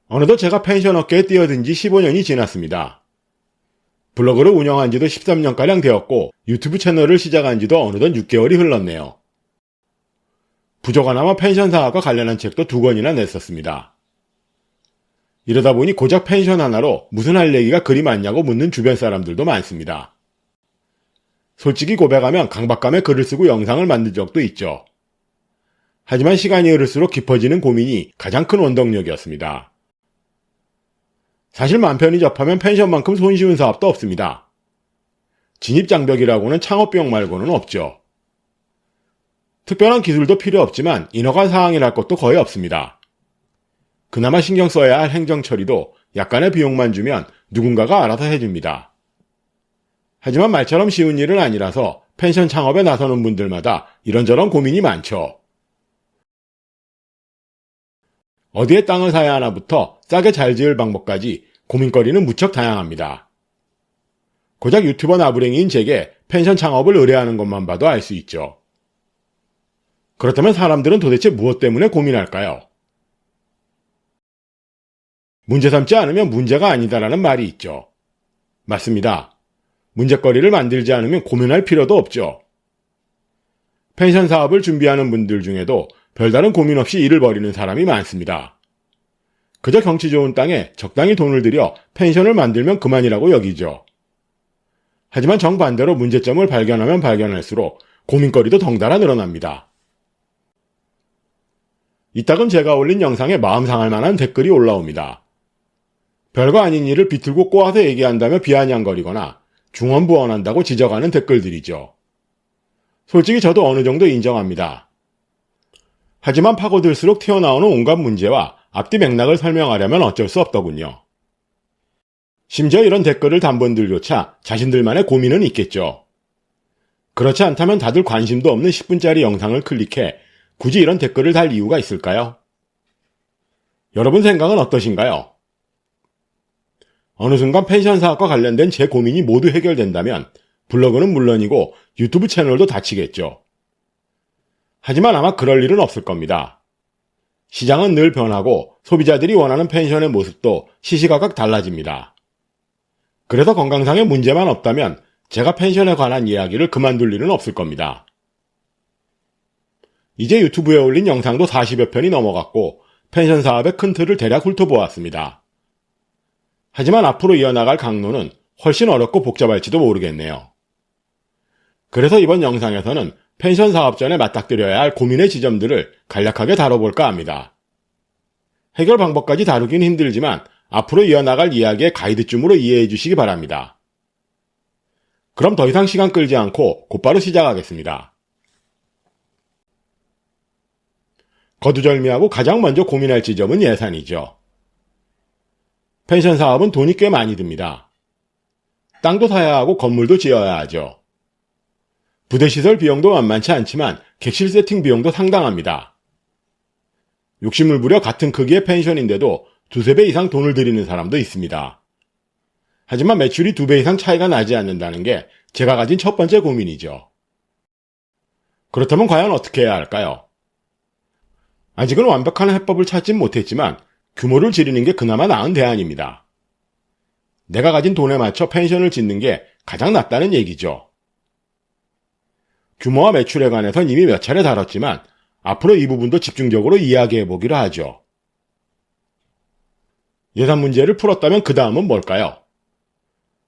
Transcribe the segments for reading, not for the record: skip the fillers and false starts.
어느덧 제가 펜션 업계에 뛰어든 지 15년이 지났습니다. 블로그를 운영한 지도 13년가량 되었고 유튜브 채널을 시작한 지도 어느덧 6개월이 흘렀네요. 부족하나마 펜션 사업과 관련한 책도 2권이나 냈었습니다. 이러다 보니 고작 펜션 하나로 무슨 할 얘기가 그리 많냐고 묻는 주변 사람들도 많습니다. 솔직히 고백하면 강박감에 글을 쓰고 영상을 만든 적도 있죠. 하지만 시간이 흐를수록 깊어지는 고민이 가장 큰 원동력이었습니다. 사실 맘 편히 접하면 펜션만큼 손쉬운 사업도 없습니다. 진입장벽이라고는 창업비용 말고는 없죠. 특별한 기술도 필요 없지만 인허가 사항이랄 것도 거의 없습니다. 그나마 신경 써야 할 행정 처리도 약간의 비용만 주면 누군가가 알아서 해줍니다. 하지만 말처럼 쉬운 일은 아니라서 펜션 창업에 나서는 분들마다 이런저런 고민이 많죠. 어디에 땅을 사야 하나부터 싸게 잘 지을 방법까지 고민거리는 무척 다양합니다. 고작 유튜버 나부랭이인 제게 펜션 창업을 의뢰하는 것만 봐도 알 수 있죠. 그렇다면 사람들은 도대체 무엇 때문에 고민할까요? 문제 삼지 않으면 문제가 아니다라는 말이 있죠. 맞습니다. 문제거리를 만들지 않으면 고민할 필요도 없죠. 펜션 사업을 준비하는 분들 중에도 별다른 고민 없이 일을 벌이는 사람이 많습니다. 그저 경치 좋은 땅에 적당히 돈을 들여 펜션을 만들면 그만이라고 여기죠. 하지만 정반대로 문제점을 발견하면 발견할수록 고민거리도 덩달아 늘어납니다. 이따금 제가 올린 영상에 마음 상할 만한 댓글이 올라옵니다. 별거 아닌 일을 비틀고 꼬아서 얘기한다며 비아냥거리거나 중언부언한다고 지적하는 댓글들이죠. 솔직히 저도 어느 정도 인정합니다. 하지만 파고들수록 튀어나오는 온갖 문제와 앞뒤 맥락을 설명하려면 어쩔 수 없더군요. 심지어 이런 댓글을 단 분들조차 자신들만의 고민은 있겠죠. 그렇지 않다면 다들 관심도 없는 10분짜리 영상을 클릭해 굳이 이런 댓글을 달 이유가 있을까요? 여러분 생각은 어떠신가요? 어느 순간 펜션 사업과 관련된 제 고민이 모두 해결된다면 블로그는 물론이고 유튜브 채널도 닫히겠죠. 하지만 아마 그럴 일은 없을 겁니다. 시장은 늘 변하고 소비자들이 원하는 펜션의 모습도 시시각각 달라집니다. 그래서 건강상의 문제만 없다면 제가 펜션에 관한 이야기를 그만둘 일은 없을 겁니다. 이제 유튜브에 올린 영상도 40여 편이 넘어갔고 펜션 사업의 큰 틀을 대략 훑어보았습니다. 하지만 앞으로 이어나갈 강론은 훨씬 어렵고 복잡할지도 모르겠네요. 그래서 이번 영상에서는 펜션 사업 전에 맞닥뜨려야 할 고민의 지점들을 간략하게 다뤄볼까 합니다. 해결 방법까지 다루긴 힘들지만 앞으로 이어나갈 이야기의 가이드쯤으로 이해해 주시기 바랍니다. 그럼 더 이상 시간 끌지 않고 곧바로 시작하겠습니다. 거두절미하고 가장 먼저 고민할 지점은 예산이죠. 펜션 사업은 돈이 꽤 많이 듭니다. 땅도 사야 하고 건물도 지어야 하죠. 부대시설 비용도 만만치 않지만 객실 세팅 비용도 상당합니다. 욕심을 부려 같은 크기의 펜션인데도 2~3배 이상 돈을 들이는 사람도 있습니다. 하지만 매출이 2배 이상 차이가 나지 않는다는 게 제가 가진 첫 번째 고민이죠. 그렇다면 과연 어떻게 해야 할까요? 아직은 완벽한 해법을 찾진 못했지만 규모를 줄이는 게 그나마 나은 대안입니다. 내가 가진 돈에 맞춰 펜션을 짓는 게 가장 낫다는 얘기죠. 규모와 매출에 관해선 이미 몇 차례 다뤘지만 앞으로 이 부분도 집중적으로 이야기해보기로 하죠. 예산 문제를 풀었다면 그 다음은 뭘까요?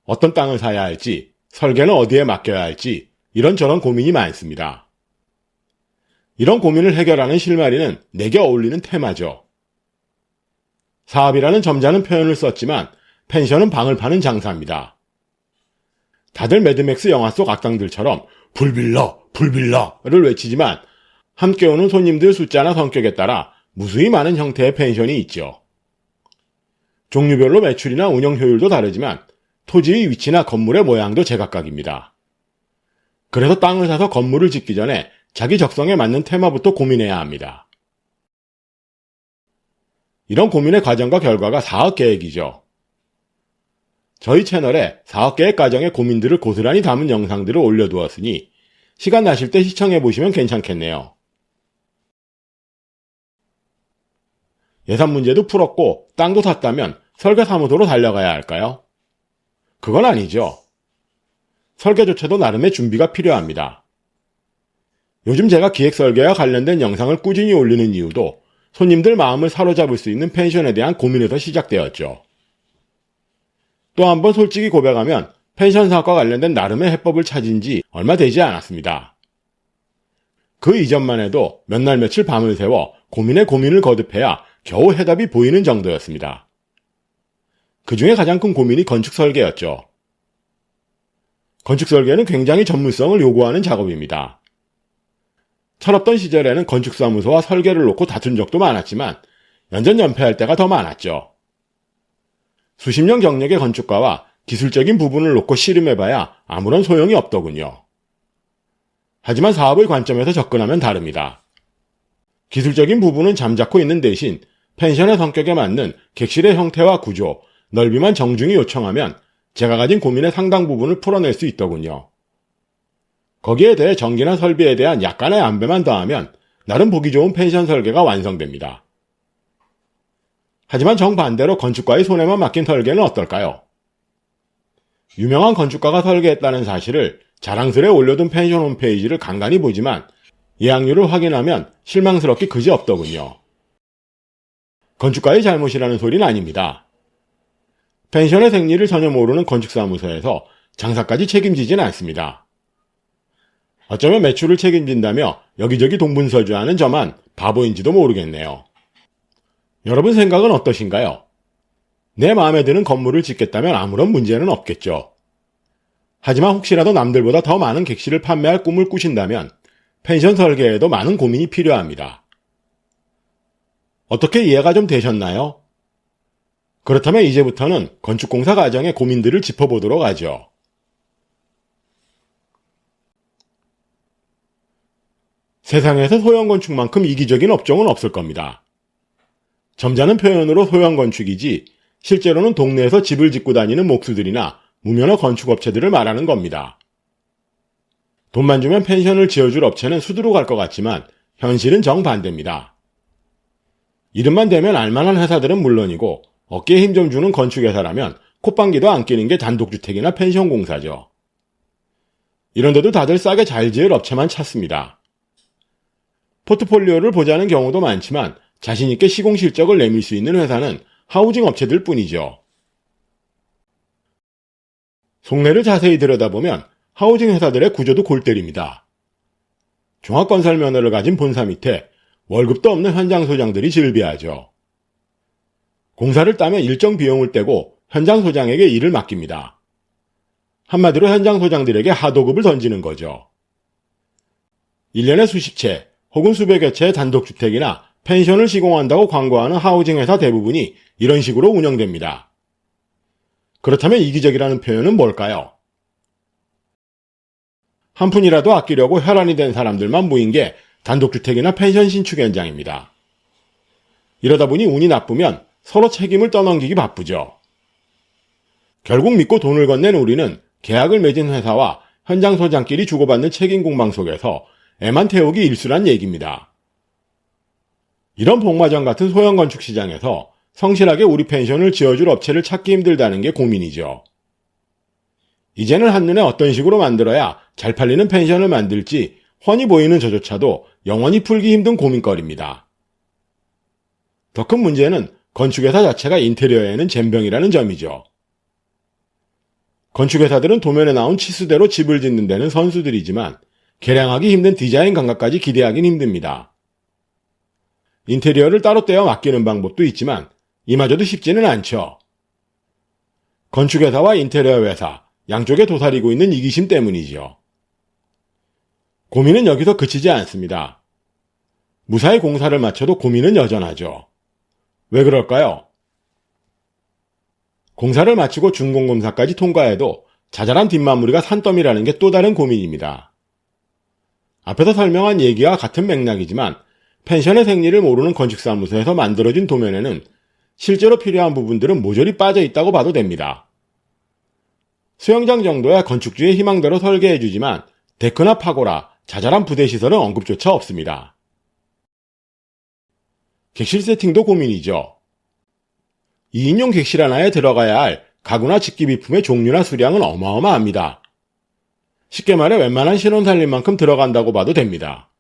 어떤 땅을 사야 할지, 설계는 어디에 맡겨야 할지 이런저런 고민이 많습니다. 이런 고민을 해결하는 실마리는 내게 어울리는 테마죠. 사업이라는 점잖은 표현을 썼지만 펜션은 방을 파는 장사입니다. 다들 매드맥스 영화 속 악당들처럼 불빌러, 불빌러를 외치지만 함께 오는 손님들 숫자나 성격에 따라 무수히 많은 형태의 펜션이 있죠. 종류별로 매출이나 운영 효율도 다르지만 토지의 위치나 건물의 모양도 제각각입니다. 그래서 땅을 사서 건물을 짓기 전에 자기 적성에 맞는 테마부터 고민해야 합니다. 이런 고민의 과정과 결과가 사업계획이죠. 저희 채널에 사업계획 과정의 고민들을 고스란히 담은 영상들을 올려두었으니 시간 나실 때 시청해보시면 괜찮겠네요. 예산 문제도 풀었고 땅도 샀다면 설계사무소로 달려가야 할까요? 그건 아니죠. 설계조차도 나름의 준비가 필요합니다. 요즘 제가 기획설계와 관련된 영상을 꾸준히 올리는 이유도 손님들 마음을 사로잡을 수 있는 펜션에 대한 고민에서 시작되었죠. 또 한 번 솔직히 고백하면 펜션 사업과 관련된 나름의 해법을 찾은 지 얼마 되지 않았습니다. 그 이전만 해도 몇 날 며칠 밤을 새워 고민에 고민을 거듭해야 겨우 해답이 보이는 정도였습니다. 그 중에 가장 큰 고민이 건축 설계였죠. 건축 설계는 굉장히 전문성을 요구하는 작업입니다. 철없던 시절에는 건축사무소와 설계를 놓고 다툰 적도 많았지만 연전연패할 때가 더 많았죠. 수십 년 경력의 건축가와 기술적인 부분을 놓고 씨름해봐야 아무런 소용이 없더군요. 하지만 사업의 관점에서 접근하면 다릅니다. 기술적인 부분은 잠자코 있는 대신 펜션의 성격에 맞는 객실의 형태와 구조, 넓이만 정중히 요청하면 제가 가진 고민의 상당 부분을 풀어낼 수 있더군요. 거기에 대해 전기나 설비에 대한 약간의 안배만 더하면 나름 보기 좋은 펜션 설계가 완성됩니다. 하지만 정반대로 건축가의 손에만 맡긴 설계는 어떨까요? 유명한 건축가가 설계했다는 사실을 자랑스레 올려둔 펜션 홈페이지를 간간히 보지만 예약률을 확인하면 실망스럽기 그지없더군요. 건축가의 잘못이라는 소리는 아닙니다. 펜션의 생리를 전혀 모르는 건축사무소에서 장사까지 책임지진 않습니다. 어쩌면 매출을 책임진다며 여기저기 동분서주하는 저만 바보인지도 모르겠네요. 여러분 생각은 어떠신가요? 내 마음에 드는 건물을 짓겠다면 아무런 문제는 없겠죠. 하지만 혹시라도 남들보다 더 많은 객실을 판매할 꿈을 꾸신다면 펜션 설계에도 많은 고민이 필요합니다. 어떻게 이해가 좀 되셨나요? 그렇다면 이제부터는 건축공사 과정의 고민들을 짚어보도록 하죠. 세상에서 소형건축만큼 이기적인 업종은 없을 겁니다. 점잖은 표현으로 소형건축이지 실제로는 동네에서 집을 짓고 다니는 목수들이나 무면허 건축업체들을 말하는 겁니다. 돈만 주면 펜션을 지어줄 업체는 수두룩 할 것 같지만 현실은 정반대입니다. 이름만 대면 알만한 회사들은 물론이고 어깨에 힘 좀 주는 건축회사라면 콧방귀도 안 끼는 게 단독주택이나 펜션 공사죠. 이런데도 다들 싸게 잘 지을 업체만 찾습니다. 포트폴리오를 보자는 경우도 많지만 자신있게 시공 실적을 내밀 수 있는 회사는 하우징 업체들 뿐이죠. 속내를 자세히 들여다보면 하우징 회사들의 구조도 골 때립니다. 종합건설 면허를 가진 본사 밑에 월급도 없는 현장 소장들이 질비하죠. 공사를 따면 일정 비용을 떼고 현장 소장에게 일을 맡깁니다. 한마디로 현장 소장들에게 하도급을 던지는 거죠. 1년에 수십 채 혹은 수백여 채의 단독주택이나 펜션을 시공한다고 광고하는 하우징 회사 대부분이 이런 식으로 운영됩니다. 그렇다면 이기적이라는 표현은 뭘까요? 한 푼이라도 아끼려고 혈안이 된 사람들만 모인 게 단독주택이나 펜션 신축 현장입니다. 이러다 보니 운이 나쁘면 서로 책임을 떠넘기기 바쁘죠. 결국 믿고 돈을 건넨 우리는 계약을 맺은 회사와 현장 소장끼리 주고받는 책임 공방 속에서 애만 태우기 일수란 얘기입니다. 이런 복마전 같은 소형 건축 시장에서 성실하게 우리 펜션을 지어줄 업체를 찾기 힘들다는 게 고민이죠. 이제는 한눈에 어떤 식으로 만들어야 잘 팔리는 펜션을 만들지 훤히 보이는 저조차도 영원히 풀기 힘든 고민거리입니다. 더 큰 문제는 건축회사 자체가 인테리어에는 젬병이라는 점이죠. 건축회사들은 도면에 나온 치수대로 집을 짓는 데는 선수들이지만 개량하기 힘든 디자인 감각까지 기대하긴 힘듭니다. 인테리어를 따로 떼어 맡기는 방법도 있지만 이마저도 쉽지는 않죠. 건축회사와 인테리어 회사 양쪽에 도사리고 있는 이기심 때문이죠. 고민은 여기서 그치지 않습니다. 무사히 공사를 마쳐도 고민은 여전하죠. 왜 그럴까요? 공사를 마치고 준공검사까지 통과해도 자잘한 뒷마무리가 산더미라는 게 또 다른 고민입니다. 앞에서 설명한 얘기와 같은 맥락이지만 펜션의 생리를 모르는 건축사무소에서 만들어진 도면에는 실제로 필요한 부분들은 모조리 빠져 있다고 봐도 됩니다. 수영장 정도야 건축주의 희망대로 설계해주지만 데크나 파고라, 자잘한 부대시설은 언급조차 없습니다. 객실 세팅도 고민이죠. 2인용 객실 하나에 들어가야 할 가구나 직기비품의 종류나 수량은 어마어마합니다. 쉽게 말해 웬만한 신혼 살림 만큼 들어간다고 봐도 됩니다.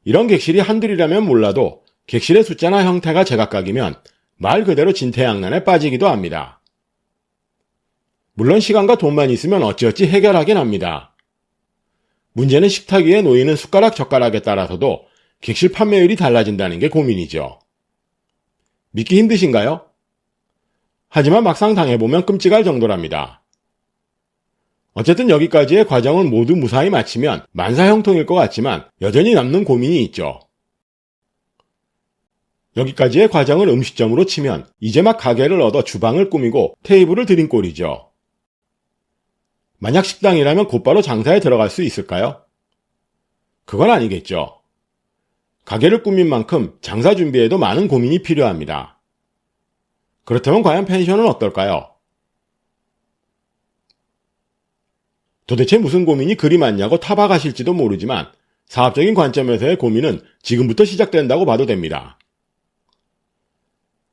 이런 객실이 한둘이라면 몰라도 객실의 숫자나 형태가 제각각이면 말 그대로 진퇴양난에 빠지기도 합니다. 물론 시간과 돈만 있으면 어찌어찌 해결하긴 합니다. 문제는 식탁 위에 놓이는 숟가락 젓가락에 따라서도 객실 판매율이 달라진다는 게 고민이죠. 믿기 힘드신가요? 하지만 막상 당해보면 끔찍할 정도랍니다. 어쨌든 여기까지의 과정을 모두 무사히 마치면 만사형통일 것 같지만 여전히 남는 고민이 있죠. 여기까지의 과정을 음식점으로 치면 이제 막 가게를 얻어 주방을 꾸미고 테이블을 들인 꼴이죠. 만약 식당이라면 곧바로 장사에 들어갈 수 있을까요? 그건 아니겠죠. 가게를 꾸민 만큼 장사 준비에도 많은 고민이 필요합니다. 그렇다면 과연 펜션은 어떨까요? 도대체 무슨 고민이 그리 많냐고 타박하실지도 모르지만 사업적인 관점에서의 고민은 지금부터 시작된다고 봐도 됩니다.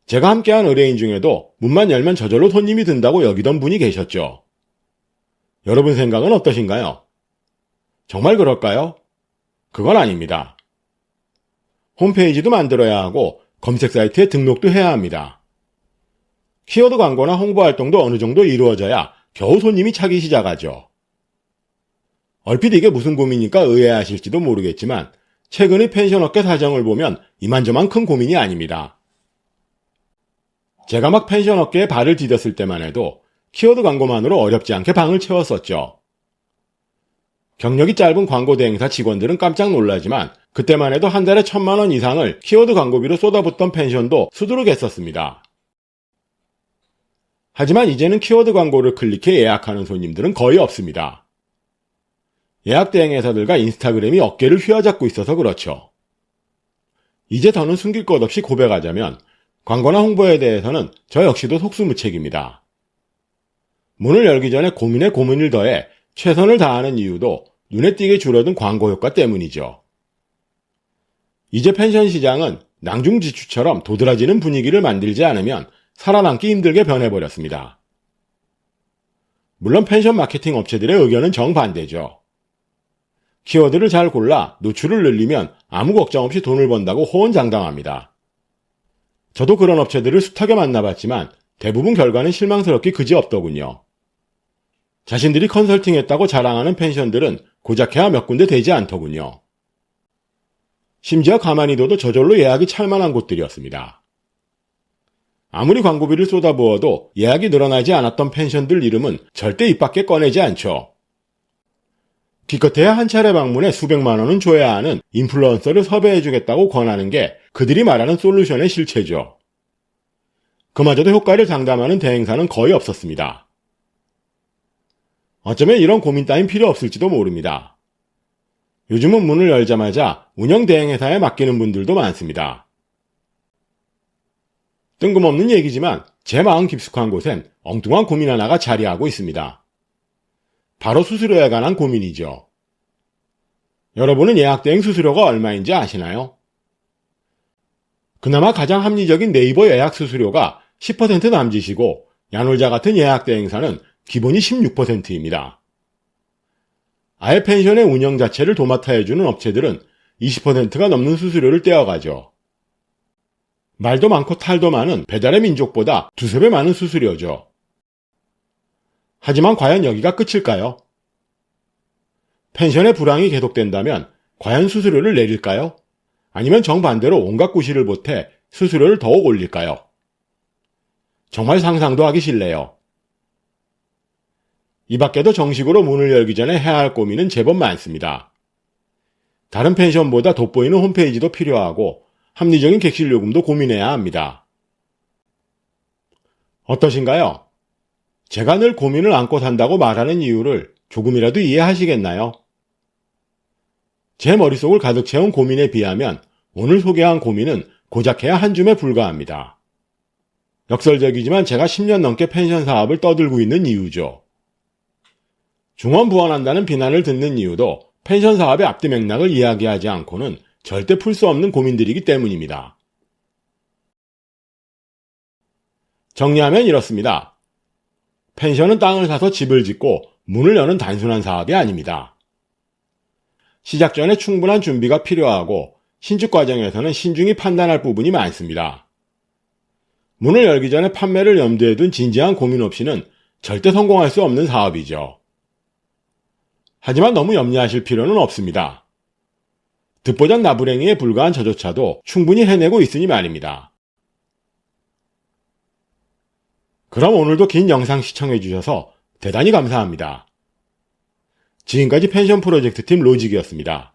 제가 함께한 의뢰인 중에도 문만 열면 저절로 손님이 든다고 여기던 분이 계셨죠. 여러분 생각은 어떠신가요? 정말 그럴까요? 그건 아닙니다. 홈페이지도 만들어야 하고 검색 사이트에 등록도 해야 합니다. 키워드 광고나 홍보 활동도 어느 정도 이루어져야 겨우 손님이 차기 시작하죠. 얼핏 이게 무슨 고민일까 의아하실지도 모르겠지만 최근의 펜션업계 사정을 보면 이만저만 큰 고민이 아닙니다. 제가 막 펜션업계에 발을 디뎠을 때만 해도 키워드 광고만으로 어렵지 않게 방을 채웠었죠. 경력이 짧은 광고 대행사 직원들은 깜짝 놀라지만 그때만 해도 한 달에 1,000만 원 이상을 키워드 광고비로 쏟아붓던 펜션도 수두룩했었습니다. 하지만 이제는 키워드 광고를 클릭해 예약하는 손님들은 거의 없습니다. 예약 대행회사들과 인스타그램이 어깨를 휘어잡고 있어서 그렇죠. 이제 더는 숨길 것 없이 고백하자면 광고나 홍보에 대해서는 저 역시도 속수무책입니다. 문을 열기 전에 고민에 고민을 더해 최선을 다하는 이유도 눈에 띄게 줄어든 광고 효과 때문이죠. 이제 펜션 시장은 낭중지추처럼 도드라지는 분위기를 만들지 않으면 살아남기 힘들게 변해버렸습니다. 물론 펜션 마케팅 업체들의 의견은 정반대죠. 키워드를 잘 골라 노출을 늘리면 아무 걱정 없이 돈을 번다고 호언장담합니다. 저도 그런 업체들을 숱하게 만나봤지만 대부분 결과는 실망스럽기 그지없더군요. 자신들이 컨설팅했다고 자랑하는 펜션들은 고작해야 몇 군데 되지 않더군요. 심지어 가만히 둬도 저절로 예약이 찰만한 곳들이었습니다. 아무리 광고비를 쏟아부어도 예약이 늘어나지 않았던 펜션들 이름은 절대 입 밖에 꺼내지 않죠. 기껏해야 한 차례 방문에 수백만 원은 줘야 하는 인플루언서를 섭외해주겠다고 권하는 게 그들이 말하는 솔루션의 실체죠. 그마저도 효과를 장담하는 대행사는 거의 없었습니다. 어쩌면 이런 고민 따윈 필요 없을지도 모릅니다. 요즘은 문을 열자마자 운영 대행회사에 맡기는 분들도 많습니다. 뜬금없는 얘기지만 제 마음 깊숙한 곳엔 엉뚱한 고민 하나가 자리하고 있습니다. 바로 수수료에 관한 고민이죠. 여러분은 예약 대행 수수료가 얼마인지 아시나요? 그나마 가장 합리적인 네이버 예약 수수료가 10% 남짓이고 야놀자 같은 예약 대행사는 기본이 16%입니다. 아예 펜션의 운영 자체를 도맡아 해주는 업체들은 20%가 넘는 수수료를 떼어가죠. 말도 많고 탈도 많은 배달의 민족보다 두세 배 많은 수수료죠. 하지만 과연 여기가 끝일까요? 펜션의 불황이 계속된다면 과연 수수료를 내릴까요? 아니면 정반대로 온갖 구실을 보태 수수료를 더욱 올릴까요? 정말 상상도 하기 싫네요. 이 밖에도 정식으로 문을 열기 전에 해야 할 고민은 제법 많습니다. 다른 펜션보다 돋보이는 홈페이지도 필요하고 합리적인 객실 요금도 고민해야 합니다. 어떠신가요? 제가 늘 고민을 안고 산다고 말하는 이유를 조금이라도 이해하시겠나요? 제 머릿속을 가득 채운 고민에 비하면 오늘 소개한 고민은 고작해야 한 줌에 불과합니다. 역설적이지만 제가 10년 넘게 펜션 사업을 떠들고 있는 이유죠. 중원부원한다는 비난을 듣는 이유도 펜션 사업의 앞뒤 맥락을 이야기하지 않고는 절대 풀 수 없는 고민들이기 때문입니다. 정리하면 이렇습니다. 펜션은 땅을 사서 집을 짓고 문을 여는 단순한 사업이 아닙니다. 시작 전에 충분한 준비가 필요하고 신축 과정에서는 신중히 판단할 부분이 많습니다. 문을 열기 전에 판매를 염두에 둔 진지한 고민 없이는 절대 성공할 수 없는 사업이죠. 하지만 너무 염려하실 필요는 없습니다. 듣보잡 나부랭이에 불과한 저조차도 충분히 해내고 있으니 말입니다. 그럼 오늘도 긴 영상 시청해주셔서 대단히 감사합니다. 지금까지 펜션 프로젝트 팀 로직이었습니다.